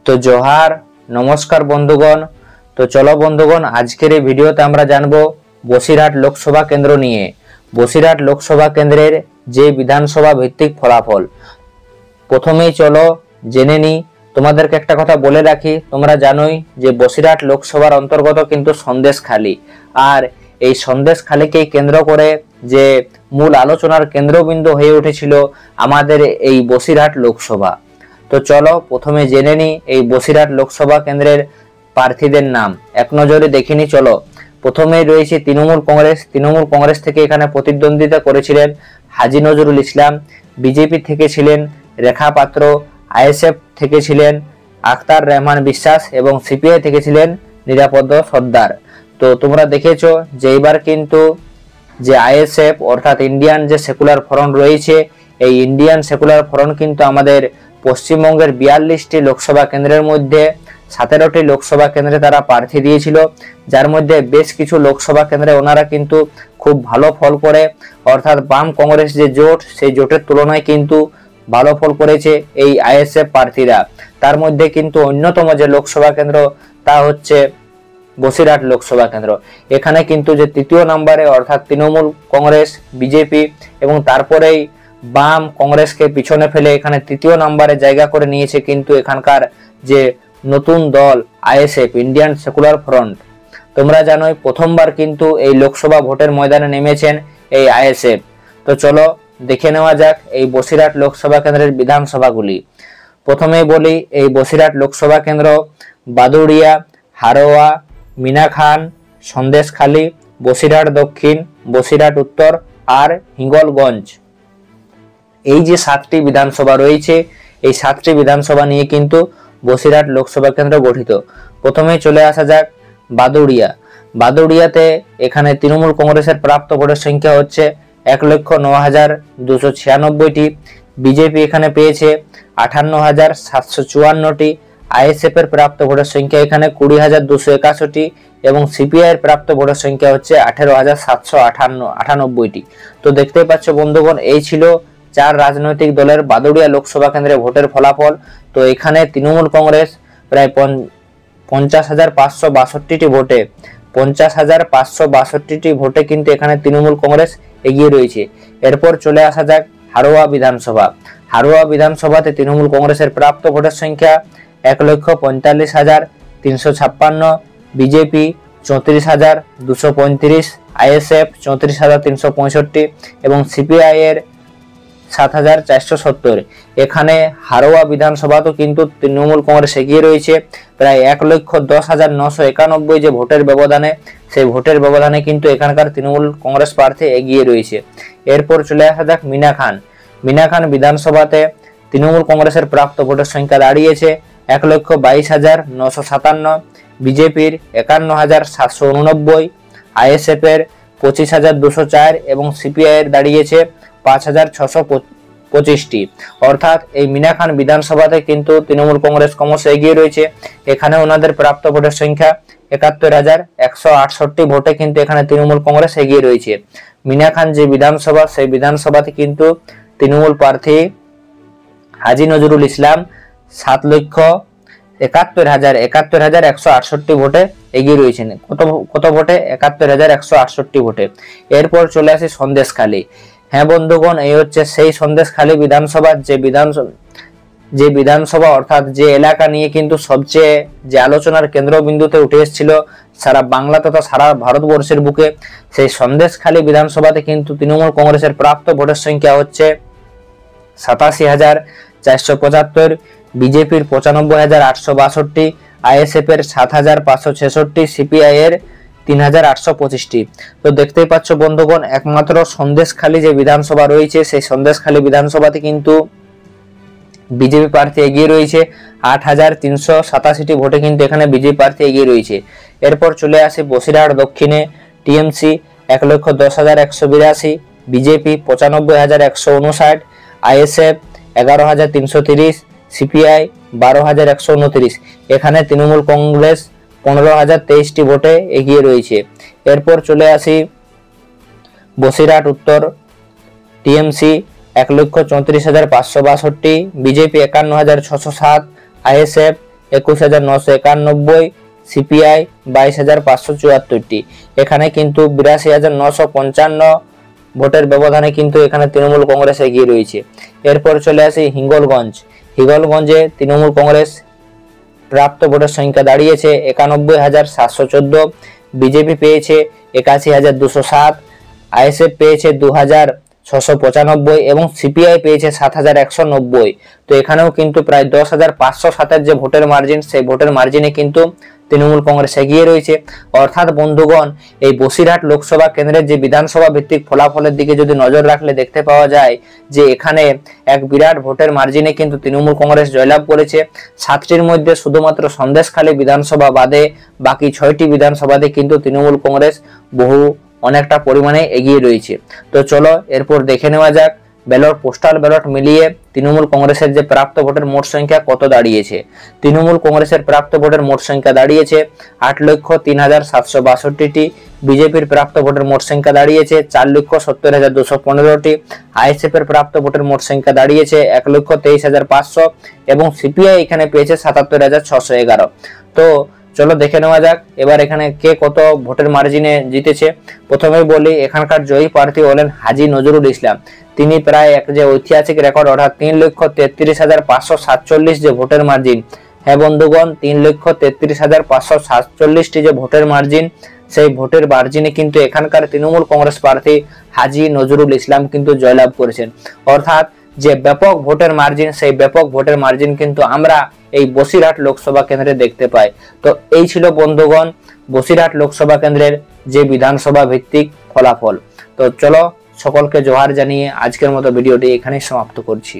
তো জোহার নমস্কার বন্ধুগণ। তো চলো বন্ধুগণ, আজকের এই ভিডিওতে আমরা জানবো বসিরহাট লোকসভা কেন্দ্র নিয়ে। বসিরহাট লোকসভা কেন্দ্রের যে বিধানসভা ভিত্তিক ফলাফল। প্রথমেই চলো জেনে নিই। তোমাদেরকে একটা কথা বলে রাখি, তোমরা জানোই যে বসিরহাট লোকসভার অন্তর্গত কিন্তু সন্দেশখালী, আর এই সন্দেশখালীকেই কেন্দ্র করে যে মূল আলোচনার কেন্দ্রবিন্দু হয়ে উঠেছিল আমাদের এই বসিরহাট লোকসভা। তো চলো প্রথমে জেনে নিই এই বসিরহাট লোকসভা কেন্দ্রের প্রার্থীদের নাম। এক নজরে দেখিনি। চলো প্রথমেই রয়েছে তৃণমূল কংগ্রেস থেকে এখানে প্রতিদ্বন্দ্বিতা করেছিলেন হাজী নজরুল ইসলাম, বিজেপি থেকে ছিলেন রেখা পাত্র, আইএসএফ থেকে ছিলেন আখতার রহমান বিশ্বাস এবং সিপিআই থেকে ছিলেন নিরাপদ সর্দার। তো তোমরা দেখেছো যে এবার কিন্তু যে আইএসএফ অর্থাৎ ইন্ডিয়ান যে সেকুলার ফ্রন্ট রয়েছে, এই ইন্ডিয়ান সেকুলার ফ্রন্ট কিন্তু আমাদের পশ্চিমবঙ্গের 42টি লোকসভা কেন্দ্রের মধ্যে 17টি লোকসভা কেন্দ্রে তারা প্রার্থী দিয়েছিল, যার মধ্যে বেশ কিছু লোকসভা কেন্দ্রে ওনারা কিন্তু খুব ভালো ফল করে, অর্থাৎ বাম কংগ্রেস যে জোট, সেই জোটের তুলনায় কিন্তু ভালো ফল করেছে এই আইএসএফ প্রার্থীরা। তার মধ্যে কিন্তু অন্যতম যে লোকসভা কেন্দ্র তা হচ্ছে বসিরহাট লোকসভা কেন্দ্র। এখানে কিন্তু যে তৃতীয় নম্বরে অর্থাৎ তৃণমূল কংগ্রেস, বিজেপি এবং তারপরেই বাম কংগ্রেসকে পিছনে ফেলে এখানে তৃতীয় নম্বরে জায়গা করে নিয়েছে কিন্তু এখানকার যে নতুন দল আইএসএফ, ইন্ডিয়ান সেকুলার ফ্রন্ট। তোমরা জানোই প্রথমবার কিন্তু এই লোকসভা ভোটের ময়দানে নেমেছেন এই আইএসএফ। তো চলো দেখে নেওয়া যাক এই বসিরহাট লোকসভা কেন্দ্রের বিধানসভাগুলি। প্রথমেই বলি এই বসিরহাট লোকসভা কেন্দ্র বাদুড়িয়া, হারোয়া, মিনাখান, সন্দেশখালী, বসিরহাট দক্ষিণ, বসিরহাট উত্তর আর হিঙ্গলগঞ্জ। এই যে 7টি বিধানসভা রয়েছে, এই 7টি বিধানসভা নিয়ে কিন্তু বসিরহাট লোকসভা কেন্দ্র গঠিত। প্রথমে চলে আসা যাক বাদুড়িয়াতে এখানে তৃণমূল কংগ্রেসের প্রাপ্ত ভোটের সংখ্যা হচ্ছে 1,09,296টি, বিজেপি এখানে পেয়েছে 58,754টি, আইএসএফ এর প্রাপ্ত ভোটের সংখ্যা এখানে 20,261টি এবং সিপিআই এর প্রাপ্ত ভোটের সংখ্যা হচ্ছে 18,798টি। তো দেখতেই পাচ্ছ বন্ধুগণ, এই ছিল 4 রাজনৈতিক দলের বাদুড়িয়া লোকসভা কেন্দ্রে ভোটের ফলাফল। তো এখানে তৃণমূল কংগ্রেস প্রায় 50,562টি ভোটে 50,562টি ভোটে কিন্তু এখানে তৃণমূল কংগ্রেস এগিয়ে রয়েছে। এরপর চলে আসা যাক হারোয়া বিধানসভাতে তৃণমূল কংগ্রেসের প্রাপ্ত ভোটের সংখ্যা 1,45,356, বিজেপি 34,235, আইএসএফ 34,365 এবং সিপিআই এর 7,470। এখানে হারোয়া বিধানসভাতেও কিন্তু তৃণমূল কংগ্রেস এগিয়ে রয়েছে প্রায় 1,10,991 যে ভোটের ব্যবধানে, সেই ভোটের ব্যবধানে কিন্তু এখানকার তৃণমূল কংগ্রেস প্রার্থী এগিয়ে রয়েছে। এরপর চলে আসা যাক মিনাখান বিধানসভাতে তৃণমূল কংগ্রেসের প্রাপ্ত ভোটের সংখ্যা দাঁড়িয়েছে 1,22,957, বিজেপির 51,789, আইএসএফ এর 25,204 এবং সিপিআই এর দাঁড়িয়েছে 5,625টি। অর্থাৎ এই মিনাখান বিধানসভাতে কিন্তু তৃণমূল কংগ্রেস ক্রমশ এগিয়ে রয়েছে। এখানে ওনাদের প্রাপ্ত ভোটের সংখ্যা 71,168 ভোটে কিন্তু এখানে তৃণমূল কংগ্রেস এগিয়ে রয়েছে। মিনাখান যে বিধানসভা, সেই বিধানসভাতে কিন্তু তৃণমূল প্রার্থী হাজী নজরুল ইসলাম 7,71,168 ভোটে এগিয়ে রয়েছেন। কত ভোটে? 71,168 ভোটে। এরপর চলে আসি সন্দেশখালী। হ্যাঁ বন্ধুগণ, এই হচ্ছে সেই সন্দেশখালী বিধানসভার যে বিধানসভা অর্থাৎ যে এলাকা নিয়ে কিন্তু সবচেয়ে যে আলোচনার কেন্দ্রবিন্দুতে উঠে এসেছিল সারা বাংলা তথা সারা ভারতবর্ষের বুকে, সেই সন্দেশখালী বিধানসভাতে কিন্তু তৃণমূল কংগ্রেসের প্রাপ্ত ভোটের সংখ্যা হচ্ছে 87,475, বিজেপির 95,862, আইএসএফ এর 7,566, সিপিআই এর 3,825টি। তো দেখতেই পাচ্ছ বন্ধুগণ, একমাত্র সন্দেশখালী যে বিধানসভা রয়েছে, সেই সন্দেশখালী বিধানসভাতে কিন্তু বিজেপি প্রার্থী এগিয়ে রয়েছে 8,387টি ভোটে কিন্তু এখানে বিজেপি প্রার্থী এগিয়ে রয়েছে। এরপর চলে আসে বসিরহাট দক্ষিণে টিএমসি 1,10,182, বিজেপি 95,159, আইএসএফ 11,330, সিপিআই 12,129। এখানে তৃণমূল কংগ্রেস 15,023টি ভোটে এগিয়ে রয়েছে। এরপর চলে আসি বসিরহাট উত্তর টিএমসি 1,34,562, বিজেপি 51,607, আইএসএফ 21,991, সিপিআই 22,574টি। এখানে কিন্তু 82,955 ভোটের ব্যবধানে কিন্তু এখানে তৃণমূল কংগ্রেস এগিয়ে রয়েছে। এরপর চলে আসি হিঙ্গলগঞ্জ। হিঙ্গলগঞ্জে তৃণমূল কংগ্রেস প্রাপ্ত ভোটের সংখ্যা দাঁড়িয়েছে 91,714, বিজেপি পেয়েছে 81,207, আইএসএফ পেয়েছে 2,695 এবং সিপিআই পেয়েছে 7,190। তো এখানেও কিন্তু প্রায় 10,507 যে ভোটের মার্জিন, সেই ভোটের মার্জিনে কিন্তু তৃণমূল কংগ্রেস এগিয়ে রয়েছে। অর্থাৎ বন্ধুগণ, এই বসিরহাট লোকসভা কেন্দ্রের যে বিধানসভা ভিত্তিক ফলাফলের দিকে যদি নজর রাখলে দেখতে পাওয়া যায় যে এখানে এক বিরাট ভোটের মার্জিনে কিন্তু তৃণমূল কংগ্রেস জয়লাভ করেছে। 7টির মধ্যে শুধুমাত্র সন্দেশখালী বিধানসভা বাদে বাকি 6টি বিধানসভাতে কিন্তু তৃণমূল কংগ্রেস অনেকটা পরিমাণে এগিয়ে রয়েছে। তো চলো এরপর দেখে নেওয়া যাক ব্যালট, পোস্টাল ব্যালট মিলিয়ে তৃণমূল কংগ্রেসের যে প্রাপ্ত ভোটের মোট সংখ্যা কত দাঁড়িয়েছে। তৃণমূল কংগ্রেসের প্রাপ্ত ভোটের মোট সংখ্যা দাঁড়িয়েছে 8,03,762টি, বিজেপির প্রাপ্ত ভোটের মোট সংখ্যা দাঁড়িয়েছে 4,70,215টি, আইএসএফ এর প্রাপ্ত ভোটের মোট সংখ্যা দাঁড়িয়েছে 1,23,500 এবং সিপিআই এখানে পেয়েছে 77,611। তো চলো দেখে নেওয়া যাক এবার এখানে কে কত ভোটের মার্জিনে জিতেছে। প্রথমে বলি এখানকার জয়ী প্রার্থী হলেন হাজী নজরুল ইসলাম। তিনি প্রায় এক যে ঐতিহাসিক রেকর্ড অর্থাৎ 3,33,547 যে ভোটের মার্জিন, হ্যাঁ বন্ধুগণ 3,33,547টি যে ভোটের মার্জিন, সেই ভোটের মার্জিনে কিন্তু এখানকার তৃণমূল কংগ্রেস প্রার্থী হাজী নজরুল ইসলাম কিন্তু জয়লাভ করেছেন। অর্থাৎ যে ব্যাপক ভোটের মার্জিন, সেই ব্যাপক ভোটের মার্জিন কিন্তু আমরা এই বসিরহাট লোকসভা কেন্দ্রে দেখতে পাই। তো এই ছিল বন্ধুগণ বসিরহাট লোকসভা কেন্দ্রের যে বিধানসভা ভিত্তিক ফলাফল। তো চলো সকলকে জোহার জানিয়ে আজকের মতো ভিডিওটি এখানেই সমাপ্ত করছি।